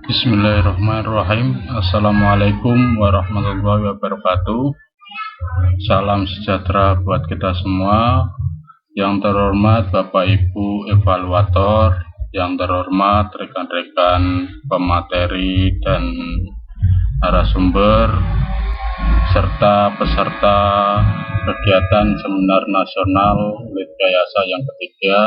Bismillahirrahmanirrahim. Assalamualaikum warahmatullahi wabarakatuh. Salam sejahtera buat kita semua. Yang terhormat Bapak Ibu evaluator, yang terhormat rekan-rekan pemateri dan narasumber, serta peserta kegiatan seminar nasional Lidkayasa yang ketiga.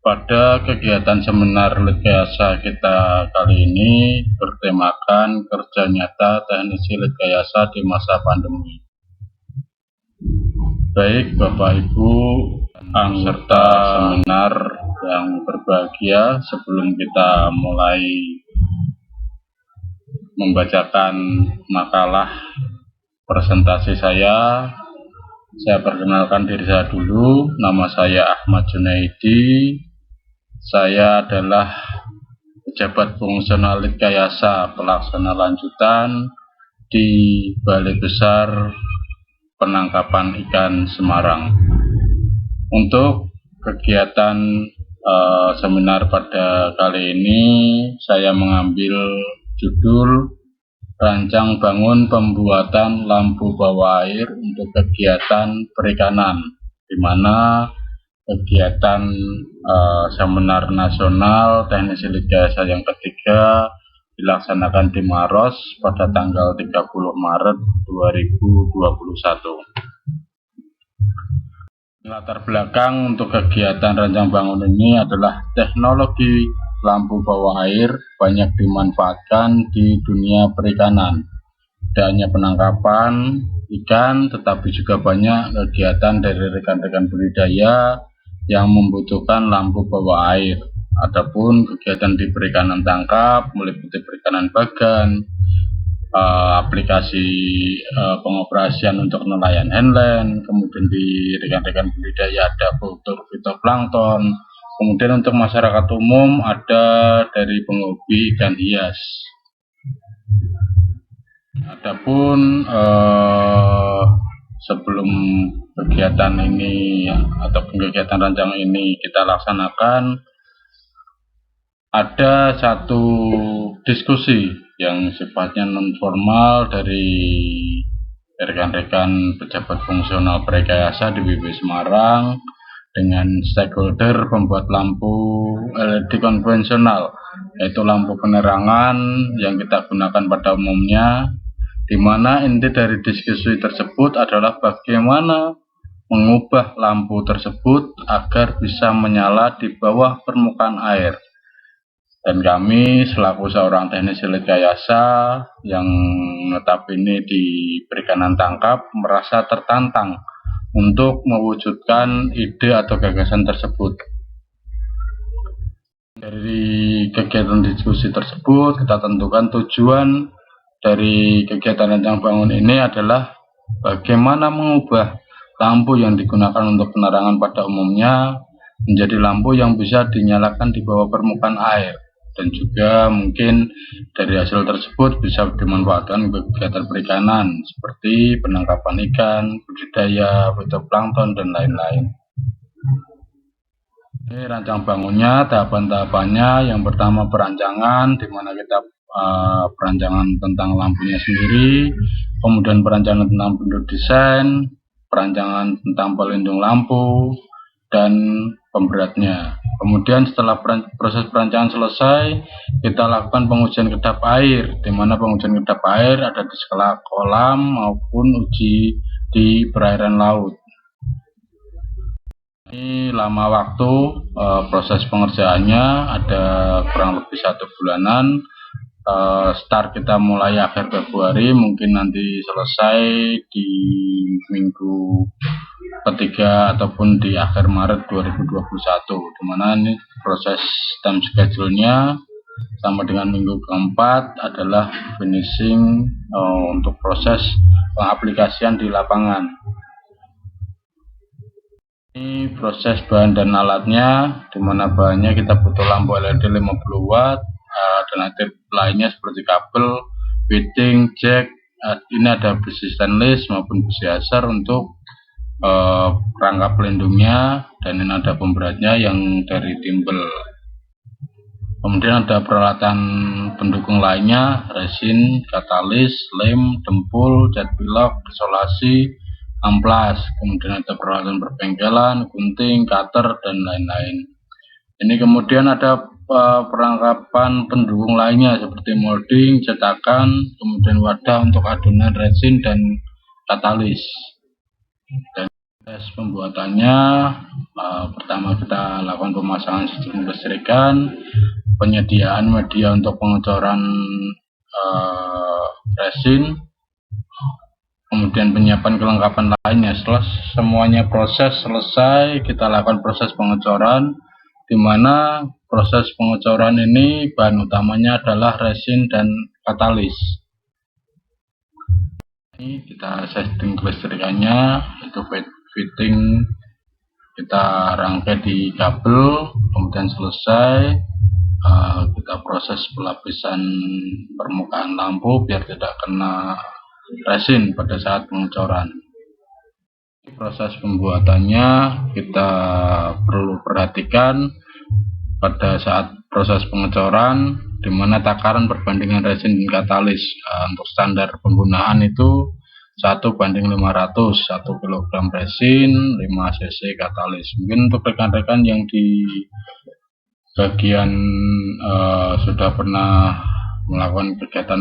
Pada kegiatan seminar Lidkayasa kita kali ini bertemakan kerja nyata teknisi Lidkayasa di masa pandemi. Baik Bapak Ibu peserta seminar yang berbahagia, sebelum kita mulai membacakan makalah presentasi saya perkenalkan diri saya dulu. Nama saya Ahmad Junaidi. Saya adalah pejabat fungsional Lidkayasa pelaksana lanjutan di Balai Besar Penangkapan Ikan Semarang. Untuk kegiatan seminar pada kali ini saya mengambil judul Rancang Bangun Pembuatan Lampu Bawah Air untuk Kegiatan Perikanan, di mana kegiatan seminar nasional teknisi Lidkayasa yang ketiga dilaksanakan di Maros pada tanggal 30 Maret 2021. Latar belakang untuk kegiatan rancang bangun ini adalah teknologi lampu bawah air banyak dimanfaatkan di dunia perikanan. Tidak hanya penangkapan ikan, tetapi juga banyak kegiatan dari rekan-rekan budidaya yang membutuhkan lampu bawah air. Adapun kegiatan di perikanan tangkap meliputi perikanan bagan, aplikasi pengoperasian untuk nelayan handland, kemudian di rekan-rekan budidaya ada kultur fitoplankton, kemudian untuk masyarakat umum ada dari penghobi ikan hias. Adapun sebelum kegiatan ini atau kegiatan rancang ini kita laksanakan, ada satu diskusi yang sifatnya non formal dari rekan-rekan pejabat fungsional Lidkayasa di WIB Semarang dengan stakeholder pembuat lampu LED konvensional, yaitu lampu penerangan yang kita gunakan pada umumnya, di mana inti dari diskusi tersebut adalah bagaimana mengubah lampu tersebut agar bisa menyala di bawah permukaan air. Dan kami selaku seorang teknisi Lidkayasa yang notabene di perikanan tangkap merasa tertantang untuk mewujudkan ide atau gagasan tersebut. Dari kegiatan diskusi tersebut kita tentukan tujuan dari kegiatan rancang bangun ini adalah bagaimana mengubah lampu yang digunakan untuk penerangan pada umumnya menjadi lampu yang bisa dinyalakan di bawah permukaan air, dan juga mungkin dari hasil tersebut bisa dimanfaatkan untuk kegiatan perikanan seperti penangkapan ikan, budidaya, fitoplankton, dan lain-lain. Ini rancang bangunnya, tahapan-tahapannya. Yang pertama perancangan, di mana kita perancangan tentang lampunya sendiri, kemudian perancangan tentang bentuk desain, perancangan tentang pelindung lampu, dan pemberatnya. Kemudian setelah proses perancangan selesai, kita lakukan pengujian kedap air, di mana pengujian kedap air ada di skala kolam maupun uji di perairan laut. Ini lama waktu proses pengerjaannya, ada kurang lebih 1 bulanan. Start kita mulai akhir Februari, mungkin nanti selesai di minggu ketiga ataupun di akhir Maret 2021, dimana ini proses time schedule-nya sama dengan minggu keempat adalah finishing untuk proses pengaplikasian di lapangan. Ini proses bahan dan alatnya, dimana bahannya kita butuh lampu LED 50 watt, alternatif lainnya seperti kabel, fitting, jack. Ini ada besi stainless maupun besi asar untuk rangka pelindungnya, dan ini ada pemberatnya yang dari timbel. Kemudian ada peralatan pendukung lainnya, resin, katalis, lem, dempul, cat pilok, isolasi, amplas. Kemudian ada peralatan perbengkelan, gunting, cutter, dan lain-lain. Ini kemudian ada perlengkapan pendukung lainnya seperti molding, cetakan, kemudian wadah untuk adonan resin dan katalis. Dan proses pembuatannya, pertama kita lakukan pemasangan sistem kelistrikan, penyediaan media untuk pengecoran resin, kemudian penyiapan kelengkapan lainnya. Setelah semuanya proses selesai, kita lakukan proses pengecoran, di mana proses pengecoran ini bahan utamanya adalah resin dan katalis. Ini kita setting kelistrikannya, itu fitting kita rangkai di kabel, kemudian selesai kita proses pelapisan permukaan lampu biar tidak kena resin pada saat pengecoran. Proses pembuatannya kita perlu perhatikan pada saat proses pengecoran, di mana takaran perbandingan resin dan katalis untuk standar penggunaan itu 1:500, 1 kg resin, 5 cc katalis. Mungkin untuk rekan-rekan yang di bagian sudah pernah melakukan kegiatan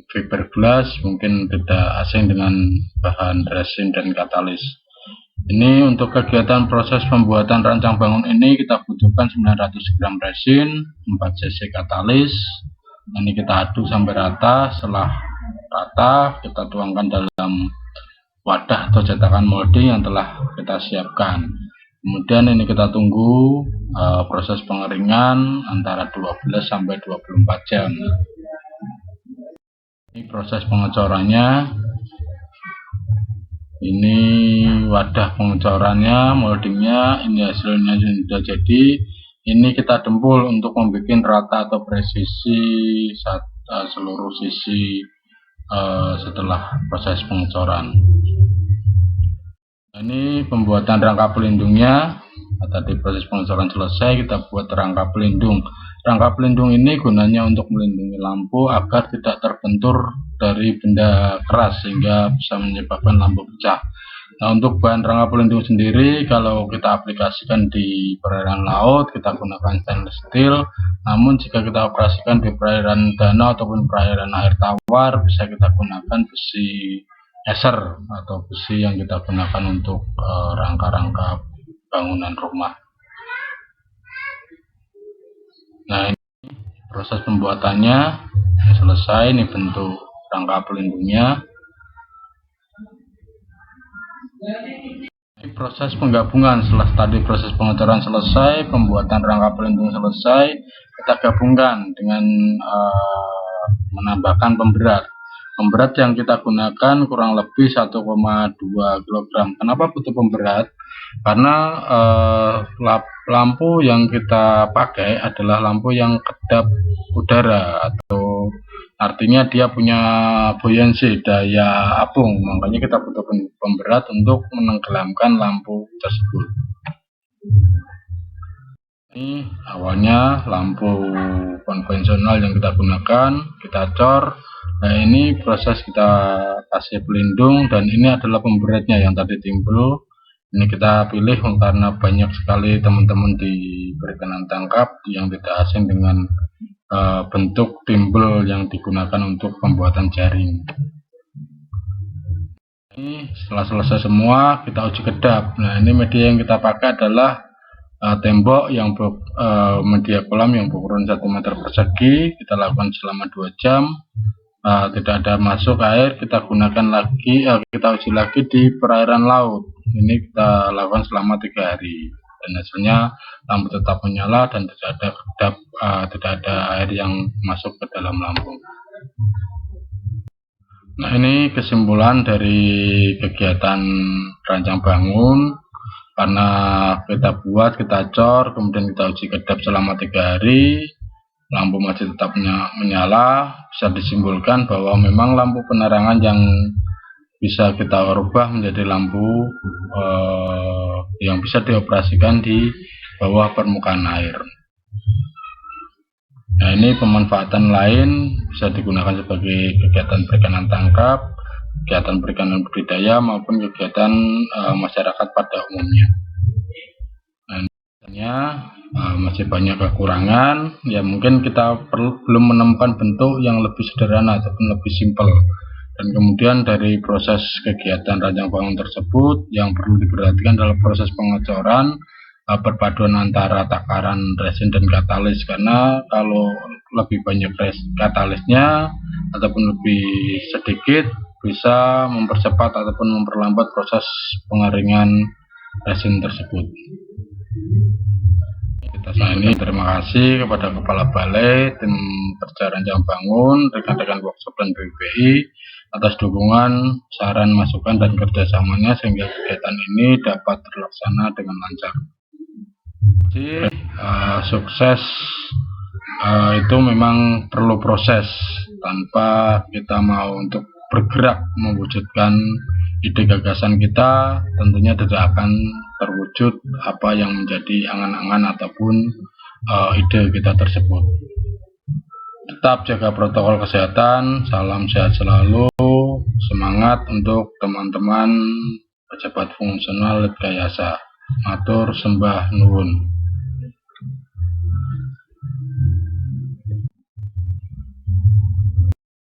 fiberglass mungkin tidak asing dengan bahan resin dan katalis. Ini untuk kegiatan proses pembuatan rancang bangun ini kita butuhkan 900 gram resin, 4 cc katalis. Ini kita aduk sampai rata. Setelah rata kita tuangkan dalam wadah atau cetakan molding yang telah kita siapkan. Kemudian ini kita tunggu proses pengeringan antara 12 sampai 24 jam. Ini proses pengecorannya. Ini wadah pengecorannya, moldingnya, ini hasilnya sudah jadi. Ini kita dempul untuk membuat rata atau presisi seluruh sisi setelah proses pengecoran. Ini pembuatan rangka pelindungnya. Tadi proses pengecoran selesai, kita buat rangka pelindung. Rangka pelindung ini gunanya untuk melindungi lampu agar tidak terbentur dari benda keras sehingga bisa menyebabkan lampu pecah. Nah, untuk bahan rangka pelindung sendiri, kalau kita aplikasikan di perairan laut, kita gunakan stainless steel. Namun jika kita operasikan di perairan danau ataupun perairan air tawar, bisa kita gunakan besi eser atau besi yang kita gunakan untuk rangka-rangka bangunan rumah. Nah, ini proses pembuatannya selesai. Ini bentuk rangka pelindungnya. Ini proses penggabungan. Setelah tadi proses pengecoran selesai, pembuatan rangka pelindung selesai, kita gabungkan dengan menambahkan pemberat. Pemberat yang kita gunakan kurang lebih 1,2 kg. Kenapa butuh pemberat? Karena lampu yang kita pakai adalah lampu yang kedap udara, atau artinya dia punya buoyancy, daya apung. Makanya kita butuh pemberat untuk menenggelamkan lampu tersebut. Ini awalnya lampu konvensional yang kita gunakan, kita cor. Nah, ini proses kita kasih pelindung, dan ini adalah pemberatnya yang tadi timbul. Ini kita pilih karena banyak sekali teman-teman di perikanan tangkap yang tidak asing dengan bentuk timbul yang digunakan untuk pembuatan jaring. Ini setelah selesai semua, kita uji kedap. Nah, ini media yang kita pakai adalah tembok yang media kolam yang berukuran 1 meter persegi. Kita lakukan selama 2 jam. Tidak ada masuk air, kita gunakan lagi, kita uji lagi di perairan laut. Ini kita lakukan selama 3 hari, dan hasilnya lampu tetap menyala dan tidak ada kedap, tidak ada air yang masuk ke dalam lampu. Nah, ini kesimpulan dari kegiatan rancang bangun. Karena kita buat, kita cor, kemudian kita uji kedap selama 3 hari, lampu masih tetap menyala, bisa disimpulkan bahwa memang lampu penerangan yang bisa kita rubah menjadi lampu yang bisa dioperasikan di bawah permukaan air. Nah, ini pemanfaatan lain bisa digunakan sebagai kegiatan perikanan tangkap, kegiatan perikanan budidaya maupun kegiatan masyarakat pada umumnya. Nah, masih banyak kekurangan, ya mungkin kita belum menemukan bentuk yang lebih sederhana ataupun lebih simpel. Dan kemudian dari proses kegiatan rancang bangun tersebut yang perlu diperhatikan dalam proses pengecoran, perpaduan antara takaran resin dan katalis, karena kalau lebih banyak katalisnya ataupun lebih sedikit bisa mempercepat ataupun memperlambat proses pengeringan resin tersebut. Ini terima kasih kepada Kepala Balai, tim kerja rancang bangun, rekan-rekan workshop dan BPI atas dukungan, saran, masukan, dan kerjasamanya sehingga kegiatan ini dapat terlaksana dengan lancar. Sukses itu memang perlu proses. Tanpa kita mau untuk bergerak mewujudkan ide gagasan kita, tentunya tidak akan terwujud apa yang menjadi angan-angan ataupun ide kita tersebut. Tetap jaga protokol kesehatan, salam sehat selalu, semangat untuk teman-teman pejabat fungsional Litkayasa. Matur sembah nuwun.